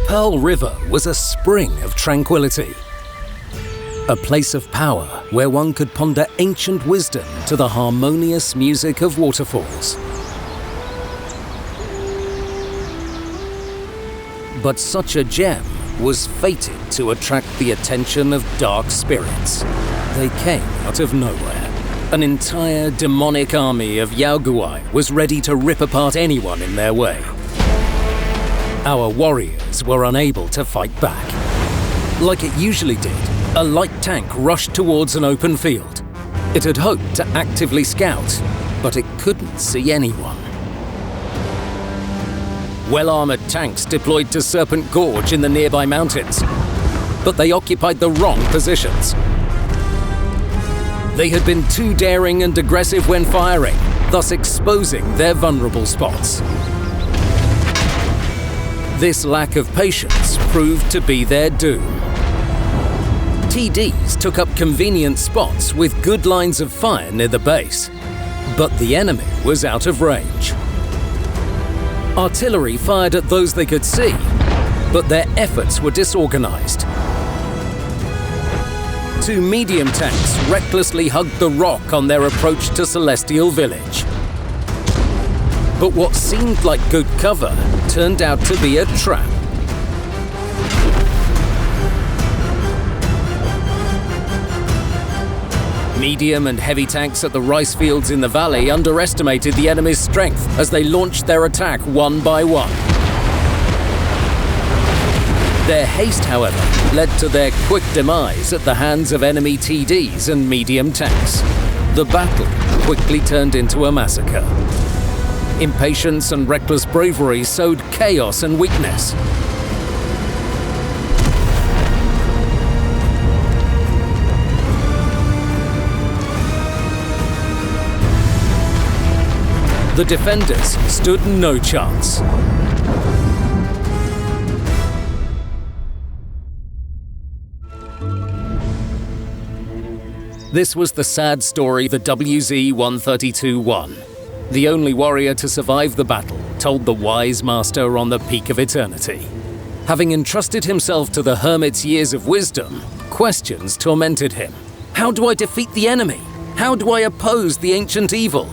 Pearl River was a spring of tranquility. A place of power where one could ponder ancient wisdom to the harmonious music of waterfalls. But such a gem was fated to attract the attention of dark spirits. They came out of nowhere. An entire demonic army of Yaoguai was ready to rip apart anyone in their way. Our warriors were unable to fight back. Like it usually did, a light tank rushed towards an open field. It had hoped to actively scout, but it couldn't see anyone. Well-armored tanks deployed to Serpent Gorge in the nearby mountains, but they occupied the wrong positions. They had been too daring and aggressive when firing, thus exposing their vulnerable spots. This lack of patience proved to be their doom. TDs took up convenient spots with good lines of fire near the base, but the enemy was out of range. Artillery fired at those they could see, but their efforts were disorganized. Two medium tanks recklessly hugged the rock on their approach to Celestial Village. But what seemed like good cover turned out to be a trap. Medium and heavy tanks at the rice fields in the valley underestimated the enemy's strength as they launched their attack one by one. Their haste, however, led to their quick demise at the hands of enemy TDs and medium tanks. The battle quickly turned into a massacre. Impatience and reckless bravery sowed chaos and weakness. The defenders stood no chance. This was the sad story the WZ-132 won. The only warrior to survive the battle told the wise master on the peak of eternity. Having entrusted himself to the hermit's years of wisdom, questions tormented him. How do I defeat the enemy? How do I oppose the ancient evil?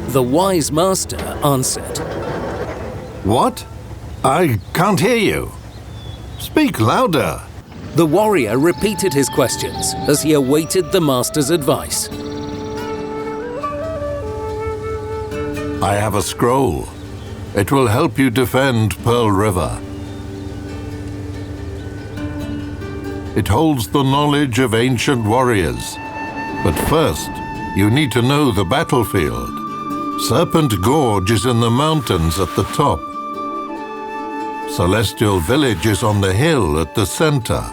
The wise master answered. What? I can't hear you. Speak louder. The warrior repeated his questions as he awaited the master's advice. I have a scroll. It will help you defend Pearl River. It holds the knowledge of ancient warriors. But first, you need to know the battlefield. Serpent Gorge is in the mountains at the top. Celestial Village is on the hill at the center.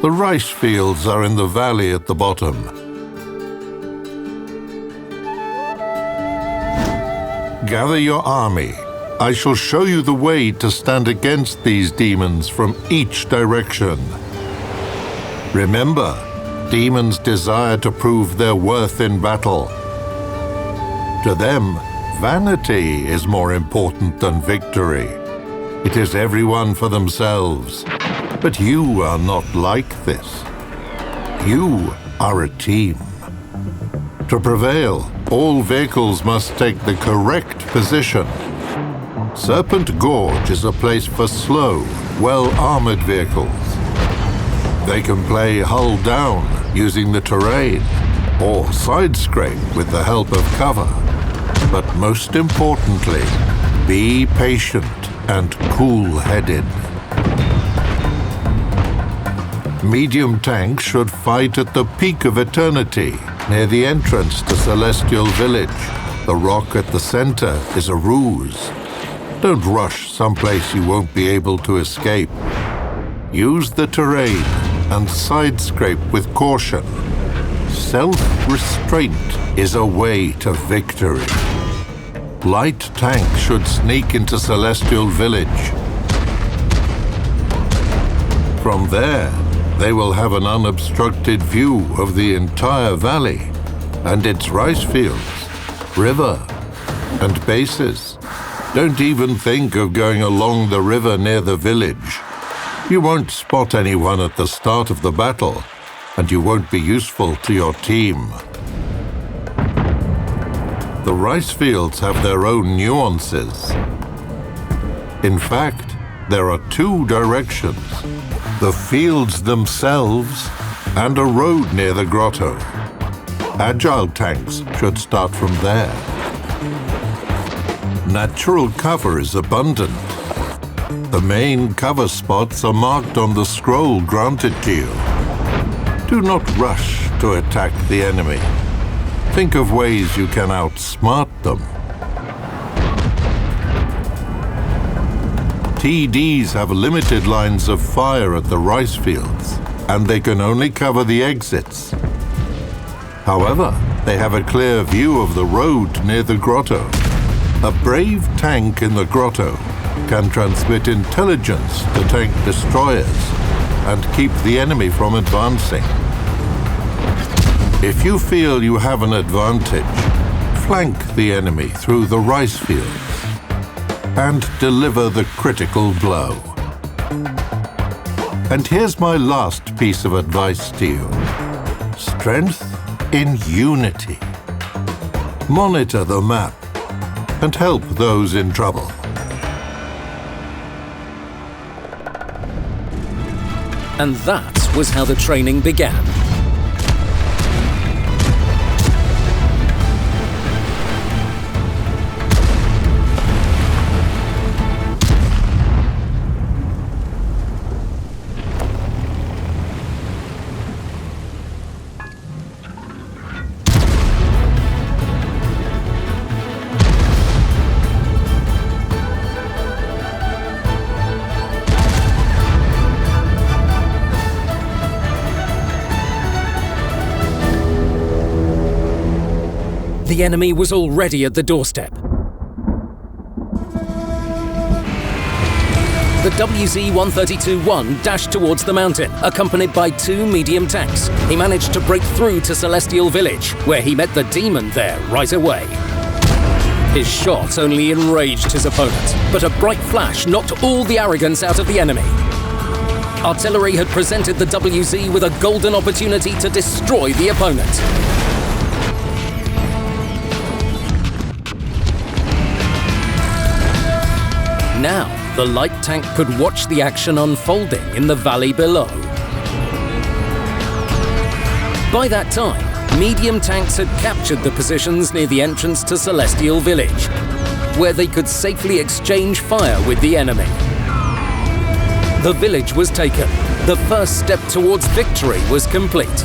The rice fields are in the valley at the bottom. Gather your army. I shall show you the way to stand against these demons from each direction. Remember, demons desire to prove their worth in battle. To them, vanity is more important than victory. It is everyone for themselves. But you are not like this. You are a team. To prevail, all vehicles must take the correct position. Serpent Gorge is a place for slow, well-armored vehicles. They can play hull down using the terrain, or side scrape with the help of cover. But most importantly, be patient and cool-headed. Medium tanks should fight at the peak of eternity, near the entrance to Celestial Village. The rock at the center is a ruse. Don't rush someplace you won't be able to escape. Use the terrain and side scrape with caution. Self-restraint is a way to victory. Light tanks should sneak into Celestial Village. From there, they will have an unobstructed view of the entire valley and its rice fields, river, and bases. Don't even think of going along the river near the village. You won't spot anyone at the start of the battle, and you won't be useful to your team. The rice fields have their own nuances. In fact, there are two directions: the fields themselves and a road near the grotto. Agile tanks should start from there. Natural cover is abundant. The main cover spots are marked on the scroll granted to you. Do not rush to attack the enemy. Think of ways you can outsmart them. TDs have limited lines of fire at the rice fields, and they can only cover the exits. However, they have a clear view of the road near the grotto. A brave tank in the grotto can transmit intelligence to tank destroyers and keep the enemy from advancing. If you feel you have an advantage, flank the enemy through the rice fields and deliver the critical blow. And here's my last piece of advice to you: strength in unity. Monitor the map and help those in trouble. And that was how the training began. The enemy was already at the doorstep. The WZ-132-1 dashed towards the mountain, accompanied by two medium tanks. He managed to break through to Celestial Village, where he met the demon there right away. His shot only enraged his opponent, but a bright flash knocked all the arrogance out of the enemy. Artillery had presented the WZ with a golden opportunity to destroy the opponent. Now, the light tank could watch the action unfolding in the valley below. By that time, medium tanks had captured the positions near the entrance to Celestial Village, where they could safely exchange fire with the enemy. The village was taken. The first step towards victory was complete.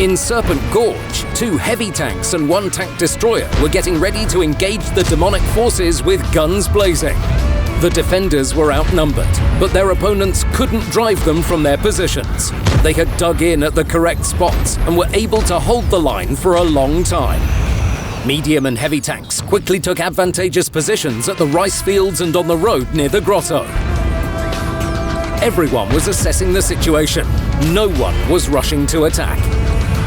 In Serpent Gorge, two heavy tanks and one tank destroyer were getting ready to engage the demonic forces with guns blazing. The defenders were outnumbered, but their opponents couldn't drive them from their positions. They had dug in at the correct spots and were able to hold the line for a long time. Medium and heavy tanks quickly took advantageous positions at the rice fields and on the road near the grotto. Everyone was assessing the situation. No one was rushing to attack.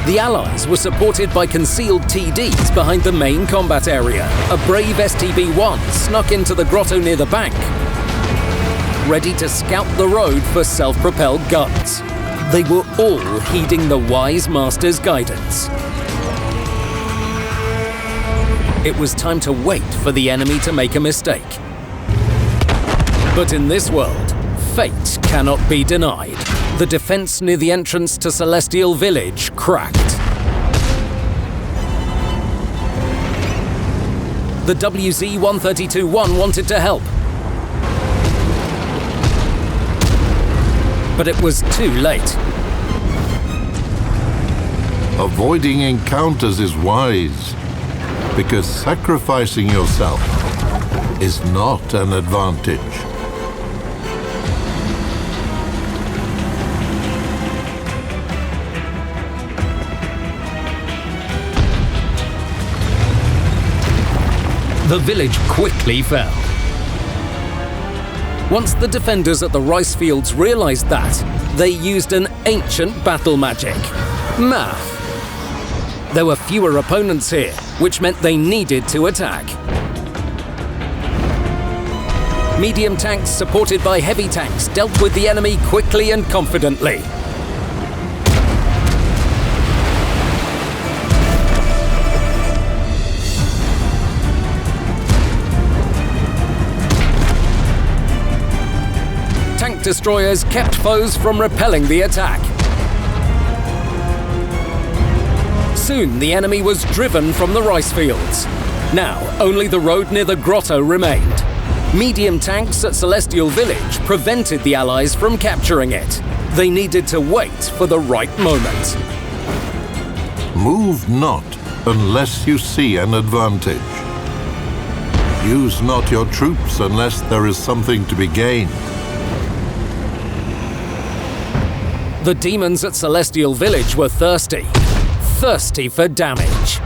The Allies were supported by concealed TDs behind the main combat area. A brave STB-1 snuck into the grotto near the bank, ready to scout the road for self-propelled guns. They were all heeding the wise master's guidance. It was time to wait for the enemy to make a mistake. But in this world, fate cannot be denied. The defense near the entrance to Celestial Village cracked. The WZ-132-1 wanted to help, but it was too late. Avoiding encounters is wise, because sacrificing yourself is not an advantage. The village quickly fell. Once the defenders at the rice fields realized that, they used an ancient battle magic: math. There were fewer opponents here, which meant they needed to attack. Medium tanks supported by heavy tanks dealt with the enemy quickly and confidently. Tank destroyers kept foes from repelling the attack. Soon the enemy was driven from the rice fields. Now only the road near the grotto remained. Medium tanks at Celestial Village prevented the Allies from capturing it. They needed to wait for the right moment. Move not unless you see an advantage. Use not your troops unless there is something to be gained. The demons at Celestial Village were thirsty for damage.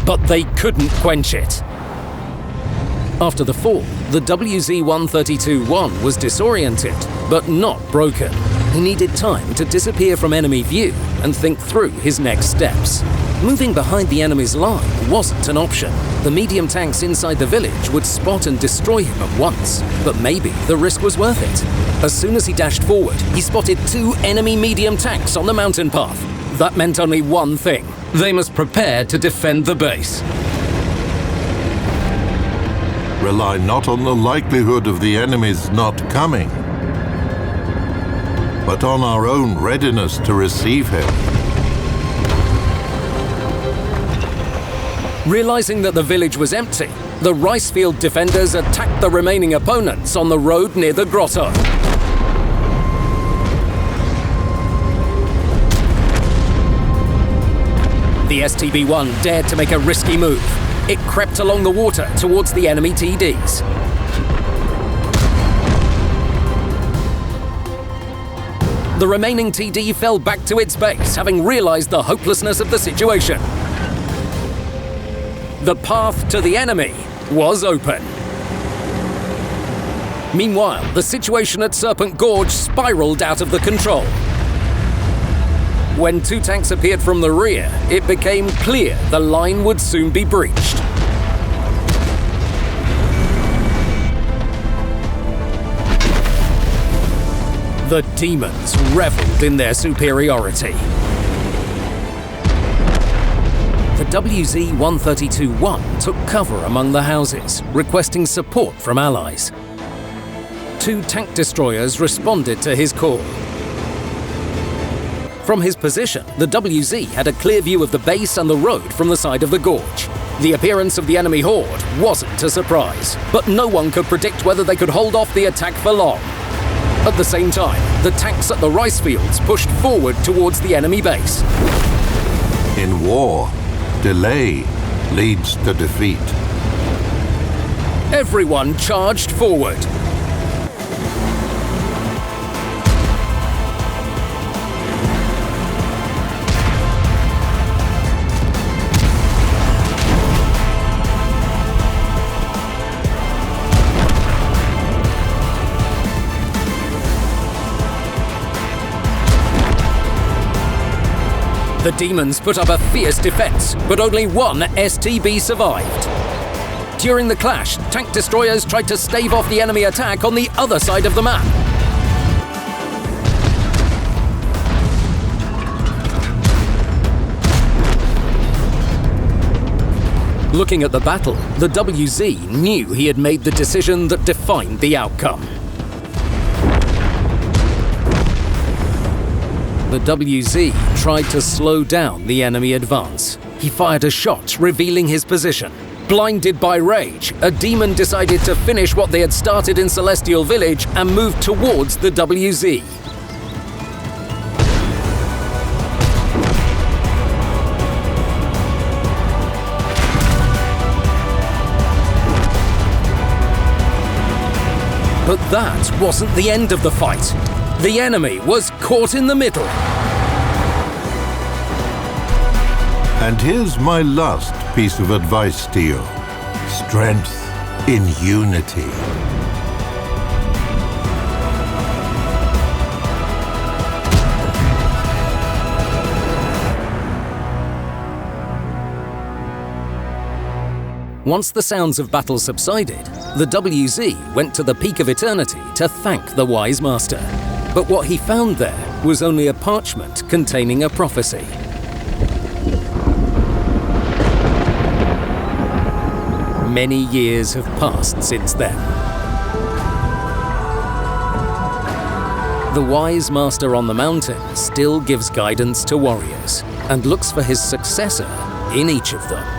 But they couldn't quench it. After the fall, the WZ-132-1 was disoriented, but not broken. He needed time to disappear from enemy view and think through his next steps. Moving behind the enemy's line wasn't an option. The medium tanks inside the village would spot and destroy him at once, but maybe the risk was worth it. As soon as he dashed forward, he spotted 2 enemy medium tanks on the mountain path. That meant only one thing. They must prepare to defend the base. Rely not on the likelihood of the enemy's not coming, but on our own readiness to receive him. Realizing that the village was empty, the rice field defenders attacked the remaining opponents on the road near the grotto. The STB-1 dared to make a risky move. It crept along the water towards the enemy TDs. The remaining TD fell back to its base, having realized the hopelessness of the situation. The path to the enemy was open. Meanwhile, the situation at Serpent Gorge spiraled out of the control. When 2 tanks appeared from the rear, it became clear the line would soon be breached. The demons reveled in their superiority. The WZ-132-1 took cover among the houses, requesting support from allies. 2 tank destroyers responded to his call. From his position, the WZ had a clear view of the base and the road from the side of the gorge. The appearance of the enemy horde wasn't a surprise, but no one could predict whether they could hold off the attack for long. At the same time, the tanks at the rice fields pushed forward towards the enemy base. In war, delay leads to defeat. Everyone charged forward. The demons put up a fierce defense, but only one STB survived. During the clash, tank destroyers tried to stave off the enemy attack on the other side of the map. Looking at the battle, the WZ knew he had made the decision that defined the outcome. The WZ tried to slow down the enemy advance. He fired a shot, revealing his position. Blinded by rage, a demon decided to finish what they had started in Celestial Village and move towards the WZ. But that wasn't the end of the fight. The enemy was caught in the middle. And here's my last piece of advice to you. Strength in unity. Once the sounds of battle subsided, The WZ went to the Peak of Eternity to thank the Wise Master. But what he found there was only a parchment containing a prophecy. Many years have passed since then. The Wise Master on the mountain still gives guidance to warriors and looks for his successor in each of them.